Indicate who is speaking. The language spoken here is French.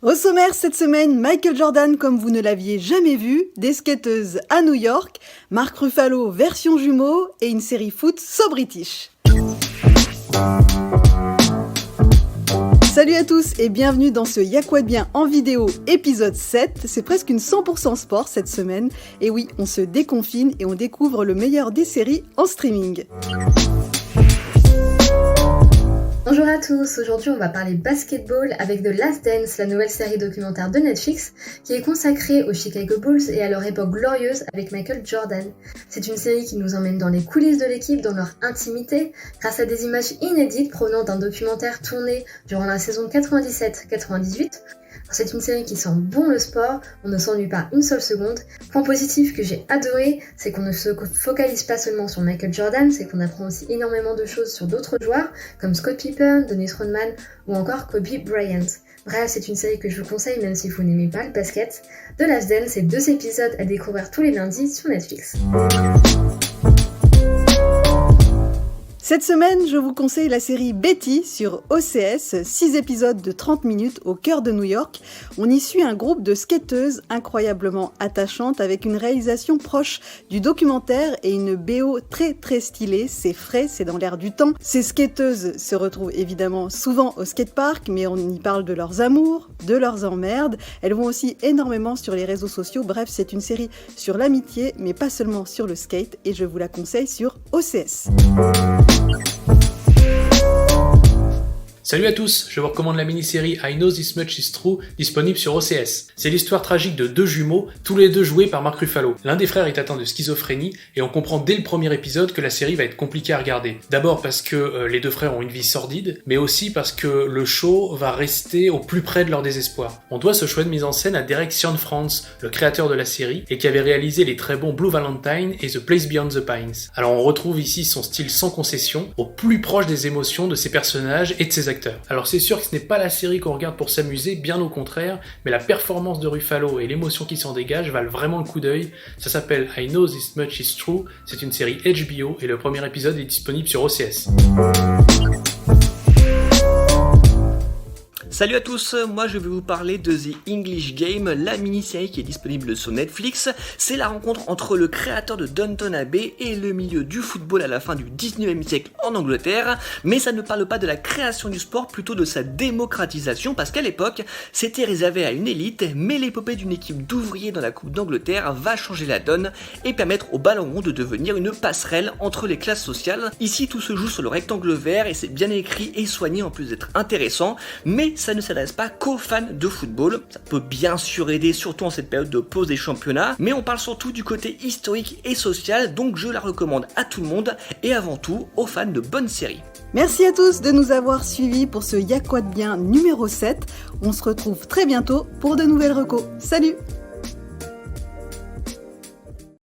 Speaker 1: Au sommaire cette semaine, Michael Jordan comme vous ne l'aviez jamais vu, des skateuses à New York, Mark Ruffalo version jumeau et une série foot so British. Salut à tous et bienvenue dans ce Y'a quoi de bien en vidéo épisode 7. C'est presque une 100% sport cette semaine. Et oui, on se déconfine et on découvre le meilleur des séries en streaming.
Speaker 2: Bonjour à tous, aujourd'hui on va parler basketball avec The Last Dance, la nouvelle série documentaire de Netflix qui est consacrée aux Chicago Bulls et à leur époque glorieuse avec Michael Jordan. C'est une série qui nous emmène dans les coulisses de l'équipe, dans leur intimité, grâce à des images inédites provenant d'un documentaire tourné durant la saison 97-98. C'est une série qui sent bon le sport, on ne s'ennuie pas une seule seconde. Point positif que j'ai adoré, c'est qu'on ne se focalise pas seulement sur Michael Jordan, c'est qu'on apprend aussi énormément de choses sur d'autres joueurs, comme Scott Pippen, Dennis Rodman ou encore Kobe Bryant. Bref, c'est une série que je vous conseille même si vous n'aimez pas le basket. The Last Dance, c'est 2 épisodes à découvrir tous les lundis sur Netflix.
Speaker 1: Cette semaine, je vous conseille la série Betty sur OCS, 6 épisodes de 30 minutes au cœur de New York. On y suit un groupe de skateuses incroyablement attachantes avec une réalisation proche du documentaire et une BO très stylée. C'est frais, c'est dans l'air du temps. Ces skateuses se retrouvent évidemment souvent au skatepark, mais on y parle de leurs amours, de leurs emmerdes. Elles vont aussi énormément sur les réseaux sociaux. Bref, c'est une série sur l'amitié, mais pas seulement sur le skate, et je vous la conseille sur OCS.
Speaker 3: Salut à tous, je vous recommande la mini-série I Know This Much Is True, disponible sur OCS. C'est l'histoire tragique de 2 jumeaux, tous les 2 joués par Mark Ruffalo. L'un des frères est atteint de schizophrénie et on comprend dès le premier épisode que la série va être compliquée à regarder. D'abord parce que les 2 frères ont une vie sordide, mais aussi parce que le show va rester au plus près de leur désespoir. On doit ce choix de mise en scène à Derek Cianfrance, le créateur de la série, et qui avait réalisé les très bons Blue Valentine et The Place Beyond the Pines. Alors on retrouve ici son style sans concession, au plus proche des émotions de ses personnages et de ses acteurs. Alors c'est sûr que ce n'est pas la série qu'on regarde pour s'amuser, bien au contraire, mais la performance de Ruffalo et l'émotion qui s'en dégage valent vraiment le coup d'œil. Ça s'appelle I Know This Much Is True, c'est une série HBO et le premier épisode est disponible sur OCS.
Speaker 4: Salut à tous, moi je vais vous parler de The English Game, la mini-série qui est disponible sur Netflix. C'est la rencontre entre le créateur de Downton Abbey et le milieu du football à la fin du 19e siècle en Angleterre. Mais ça ne parle pas de la création du sport, plutôt de sa démocratisation, parce qu'à l'époque, c'était réservé à une élite, mais l'épopée d'une équipe d'ouvriers dans la Coupe d'Angleterre va changer la donne et permettre au ballon rond de devenir une passerelle entre les classes sociales. Ici, tout se joue sur le rectangle vert et c'est bien écrit et soigné en plus d'être intéressant, mais ça ne s'adresse pas qu'aux fans de football. Ça peut bien sûr aider, surtout en cette période de pause des championnats, mais on parle surtout du côté historique et social, donc je la recommande à tout le monde et avant tout aux fans de bonnes séries.
Speaker 1: Merci à tous de nous avoir suivis pour ce Y'a quoi de bien numéro 7. On se retrouve très bientôt pour de nouvelles recos. Salut!